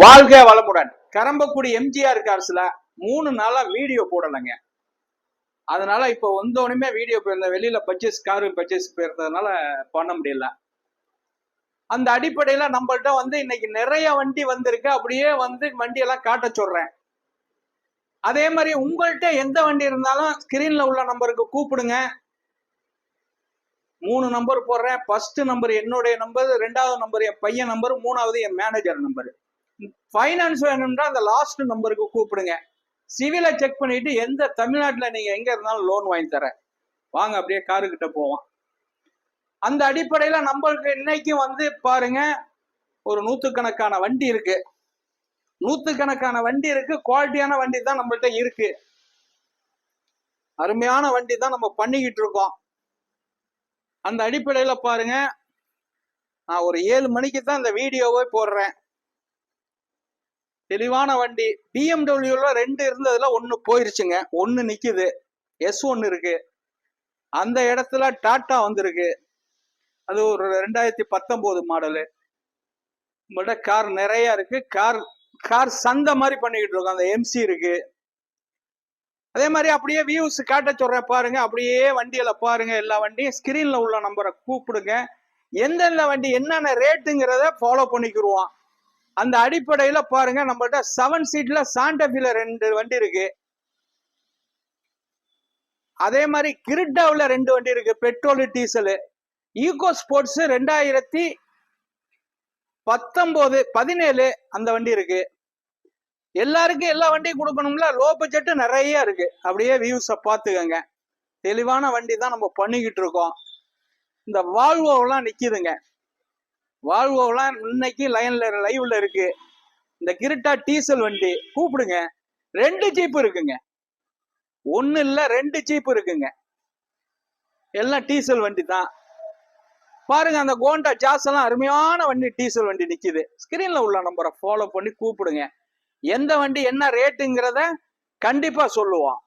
வாழ்க வளமுடன். கரம்பக்குடி எம்ஜிஆர் கார்ஸ்ல 3 நாளா வீடியோ போடலைங்க. அதனால இப்ப வந்தோடனே வீடியோ போயிருந்த வெளியில பர்ச்சேஸ் போயிருந்ததுனால பண்ண முடியல. அந்த அடிப்படையில நம்மள்ட்ட இன்னைக்கு நிறைய வண்டி வந்திருக்கு. அப்படியே வண்டியெல்லாம் காட்ட சொல்றேன். அதே மாதிரி உங்கள்கிட்ட எந்த வண்டி இருந்தாலும் ஸ்கிரீன்ல உள்ள நம்பருக்கு கூப்பிடுங்க. 3 நம்பர் போடுறேன். ஃபர்ஸ்ட் நம்பர் என்னுடைய நம்பர், 2வது நம்பர் என் பையன் நம்பர், 3வது என் மேனேஜர் நம்பர். ஃபைனான்ஸ் வேணும்னா அந்த லாஸ்ட் நம்பருக்கு கூப்பிடுங்க. சிவிலை செக் பண்ணிட்டு எந்த தமிழ்நாட்டுல நீங்க எங்க இருந்தாலும் லோன் வாங்கி தரேன். வாங்க அப்படியே காருக்கிட்ட போவோம். அந்த அடிப்படையில நம்மளுக்கு இன்னைக்கு பாருங்க, ஒரு நூத்துக்கணக்கான வண்டி இருக்கு. குவாலிட்டியான வண்டி தான் நம்மள்ட்ட இருக்கு. அருமையான வண்டி தான் நம்ம பண்ணிக்கிட்டு இருக்கோம். அந்த அடிப்படையில பாருங்க, நான் ஒரு 7 மணிக்கு தான் இந்த வீடியோவை போடுறேன். தெளிவான வண்டி. பிஎம்டபிள்யூல 2 இருந்ததுல 1 போயிருச்சுங்க. 1 நிக்குது. S1 இருக்கு. அந்த இடத்துல டாடா வந்திருக்கு. அது ஒரு 2019 மாடலு. நம்மள்ட்ட கார் நிறைய இருக்கு. கார் சந்தை மாதிரி பண்ணிக்கிட்டு இருக்கோம். அந்த MC இருக்கு. அதே மாதிரி அப்படியே வியூஸ் காட்ட சொல்றேன் பாருங்க. அப்படியே வண்டியில பாருங்க. எல்லா வண்டியும் ஸ்கிரீன்ல உள்ள நம்பரை கூப்பிடுங்க. எந்தெந்த வண்டி என்னென்ன ரேட்டுங்கிறத ஃபாலோ பண்ணிக்கிடுவோம். அந்த அடிப்படையில பாருங்க, நம்மள்ட்ட 7 சீட்ல சாண்டாஃபில 2 வண்டி இருக்கு. அதே மாதிரி கிரிட்டாவில் 2 வண்டி இருக்கு, பெட்ரோல் டீசல். ஈகோ ஸ்போர்ட்ஸ் 2017 அந்த வண்டி இருக்கு. எல்லாருக்கும் எல்லா வண்டியும் கொடுக்கணும்ல. லோ பட்ஜெட் நிறைய இருக்கு. அப்படியே வியூஸை பார்த்துக்கங்க. தெளிவான வண்டி தான் நம்ம பண்ணிக்கிட்டு இருக்கோம். இந்த வால்வோலாம் நிக்குதுங்க. வால்வோலாம் இன்னைக்கு லைவ்ல இருக்கு. இந்த கிரிட்டா டீசல் வண்டி கூப்பிடுங்க. 2 ஜீப் இருக்குங்க. 1 இல்ல 2 ஜீப் இருக்குங்க. எல்லாம் டீசல் வண்டி தான். பாருங்க, அந்த கோண்டா ஜாஸ் எல்லாம் அருமையான வண்டி. டீசல் வண்டி நிக்குது. ஸ்கிரீன்ல உள்ள நம்பரை ஃபாலோ பண்ணி கூப்பிடுங்க. எந்த வண்டி என்ன ரேட்டுங்கிறத கண்டிப்பா சொல்லுவோம்.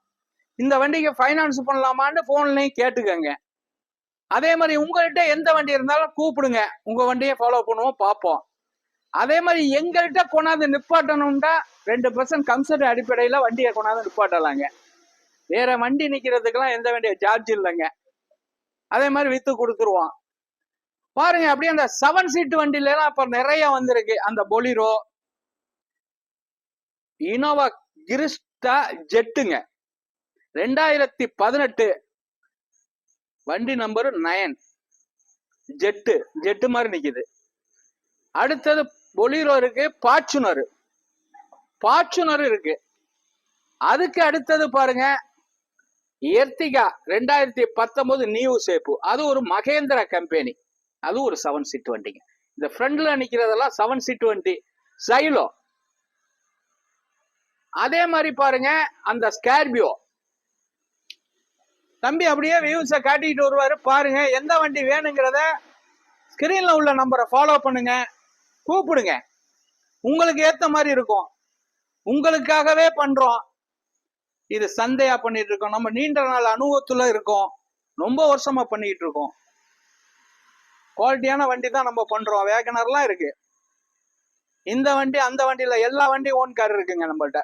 இந்த வண்டிக்கு ஃபைனான்ஸ் பண்ணலாமான்னு போன்லயும் கேட்டுக்கங்க. அதே மாதிரி உங்கள்கிட்ட எந்த வண்டி இருந்தாலும் கூப்பிடுங்க. உங்க வண்டியை ஃபாலோ பண்ணுவோம், பார்ப்போம். அதே மாதிரி எங்கள்கிட்ட கொண்டாந்து நிப்பாட்டணும்டா 2% கம்சன் அடிப்படையில வண்டியை கொண்டாந்து நிப்பாட்டலாங்க. வேற வண்டி நிக்கிறதுக்கெல்லாம் எந்த வண்டிய சார்ஜ் இல்லைங்க. அதே மாதிரி வித்து கொடுத்துருவோம். பாருங்க, அப்படியே அந்த 7 சீட் வண்டியில எல்லாம் இப்ப நிறைய வந்திருக்கு. அந்த பொலிரோ, இனோவா கிறிஸ்டா ஜெட்டுங்க. 2018 வண்டி நம்பர் 9. ஜெட்டு மாதிரி நிக்குது. அடுத்தது பொலிரோ இருக்கு, பாச்சுனர் இருக்கு. அதுக்கு அடுத்தது பாருங்க, எர்டிகா 2019 நியூ ஷேப்பு. அது ஒரு மகேந்திரா கம்பெனி. அது ஒரு 7 சீட் வண்டிங்க. இந்த ஃப்ரண்ட்ல நிக்கிறதெல்லாம் 7 சீட் வண்டி. சைலோ. அதே மாதிரி பாருங்க, அந்த ஸ்கார்பியோ. தம்பி அப்படியே வியூஸை காட்டிட்டு வருவாரு. பாருங்க, எந்த வண்டி வேணுங்கிறத ஸ்கிரீன்ல உள்ள நம்பரை ஃபாலோ பண்ணுங்க, கூப்பிடுங்க. உங்களுக்கு ஏத்த மாதிரி இருக்கும். உங்களுக்காகவே பண்றோம். இது சந்தையா பண்ணிட்டு இருக்கோம். நம்ம நீண்ட நாள் அனுபவத்துல இருக்கோம். ரொம்ப வருஷமா பண்ணிட்டு இருக்கோம். குவாலிட்டியான வண்டி தான் நம்ம பண்றோம். வேகனர்லாம் இருக்கு. இந்த வண்டி அந்த வண்டியில எல்லா வண்டியும் ஓன் கார் இருக்குங்க. நம்மள்ட்ட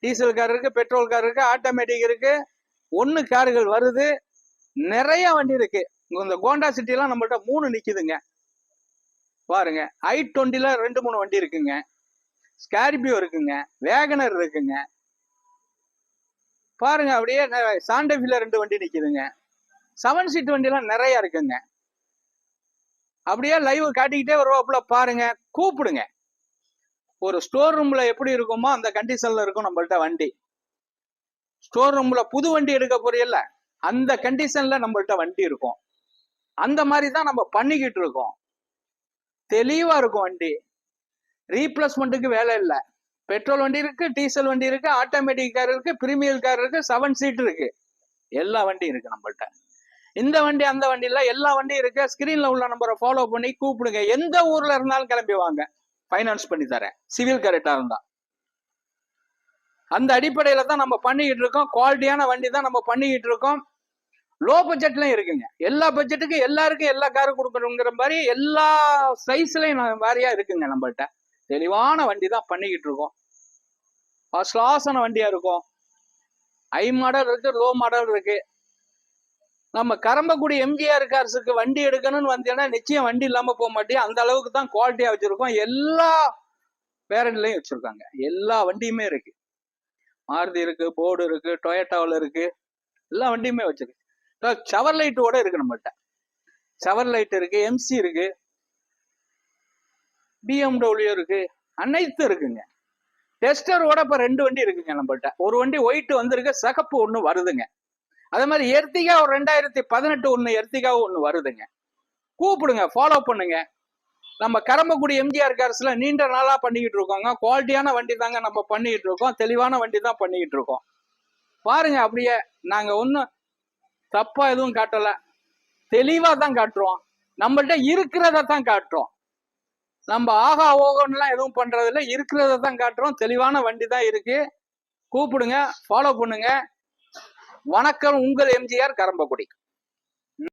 டீசல் கார் இருக்கு, பெட்ரோல் கார் இருக்கு, ஆட்டோமேட்டிக் இருக்கு. 1 கார்கள் வருது. நிறைய வண்டி இருக்கு. இந்த கோண்டா சிட்டி எல்லாம் நம்மள்ட்ட 3 நிக்குதுங்க. பாருங்க, i20ல 2-3 வண்டி இருக்குங்க. ஸ்கார்பியோ இருக்குங்க, வேகனர் இருக்குங்க. பாருங்க, அப்படியே சாண்டாஃபில 2 வண்டி நிக்குதுங்க. 7 சீட் வண்டி எல்லாம் நிறைய இருக்குங்க. அப்படியே லைவ் காட்டிக்கிட்டே வருவாப்புல. பாருங்க, கூப்பிடுங்க. ஒரு ஸ்டோர் ரூம்ல எப்படி இருக்குமோ அந்த கண்டிஷன்ல இருக்கும் நம்மள்ட்ட வண்டி. ஸ்டோர் ரூம்ல புது வண்டி எடுக்க போறீல்ல, அந்த கண்டிஷன்ல நம்மள்ட்ட வண்டி இருக்கும். அந்த மாதிரி தான் நம்ம பண்ணிக்கிட்டு இருக்கோம். தெளிவா இருக்கும் வண்டி. ரீப்ளேஸ்மெண்ட்டுக்கு வேலை இல்லை. பெட்ரோல் வண்டி இருக்கு, டீசல் வண்டி இருக்கு, ஆட்டோமேட்டிக் கார் இருக்கு, பிரீமியம் கார் இருக்கு, 7 சீட் இருக்கு. எல்லா வண்டியும் இருக்கு நம்மள்ட்ட. இந்த வண்டி அந்த வண்டியில எல்லா வண்டியும் இருக்கு. ஸ்கிரீன்ல உள்ள நம்பரை ஃபாலோ பண்ணி கூப்பிடுங்க. எந்த ஊர்ல இருந்தாலும் கிளம்பி வாங்க, ஃபைனான்ஸ் பண்ணி தரேன். சிவில் கரெக்டா இருந்தா. அந்த அடிப்படையில தான் நம்ம பண்ணிக்கிட்டு இருக்கோம். குவாலிட்டியான வண்டி தான் நம்ம பண்ணிக்கிட்டு இருக்கோம். லோ பட்ஜெட்லயும் இருக்குங்க. எல்லா பட்ஜெட்டுக்கும் எல்லாருக்கும் எல்லா காரும் கொடுக்கணுங்கிற மாதிரி எல்லா சைஸ்லயும் வாரியா இருக்குங்க நம்மள்ட்ட. தெளிவான வண்டி தான் பண்ணிக்கிட்டு இருக்கோம். ஃபர்ஸ்ட் கிளாஸான வண்டியா இருக்கும். ஹை மாடல் இருக்கு, லோ மாடல் இருக்கு. நம்ம கரம்பக்குடி எம்ஜிஆர் கார்ஸுக்கு வண்டி எடுக்கணும்னு வந்தீங்கன்னா நிச்சயம் வண்டி இல்லாம போக மாட்டேன். அந்த அளவுக்கு தான் குவாலிட்டியா வச்சிருக்கோம். எல்லா வேரண்ட்லயும் வச்சிருக்காங்க. எல்லா வண்டியுமே இருக்கு. மாருதி இருக்கு, போர்டு இருக்கு, டொயோட்டாவில் இருக்கு, எல்லா வண்டியுமே வச்சிருக்கு. ஷவர் லைட்டோட இருக்கு நம்மகிட்ட. ஷவர் லைட் இருக்கு, எம்சி இருக்கு, பிஎம்டபிள்யூ இருக்கு, அனைத்து இருக்குங்க. டெஸ்டரோட இப்ப 2 வண்டி இருக்குங்க நம்மகிட்ட. ஒரு வண்டி ஒயிட் வந்திருக்கு, சிகப்பு ஒண்ணு வருதுங்க. அதே மாதிரி எர்த்திகா ஒரு 2018 ஒண்ணு எர்த்திகா ஒண்ணு வருதுங்க. கூப்பிடுங்க, ஃபாலோ பண்ணுங்க. நம்ம கரம்பக்குடி எம்ஜிஆர் கார்ஸ்ல நீண்ட நாளா பண்ணிக்கிட்டு இருக்கோங்க. குவாலிட்டியான வண்டி தாங்க நம்ம பண்ணிக்கிட்டு இருக்கோம். தெளிவான வண்டி தான் பண்ணிக்கிட்டு இருக்கோம். பாருங்க, அப்படியே நாங்க ஒன்றும் தப்பா எதுவும் காட்டல, தெளிவா தான் காட்டுறோம். நம்மள்ட்ட இருக்கிறத தான் காட்டுறோம். நம்ம ஆகா ஓகோன்னுலாம் எதுவும் பண்றது இல்லை, இருக்கிறத தான் காட்டுறோம். தெளிவான வண்டி தான் இருக்கு. கூப்பிடுங்க, ஃபாலோ பண்ணுங்க. வணக்கம், உங்கள் எம்ஜிஆர் கரம்பக்குடி.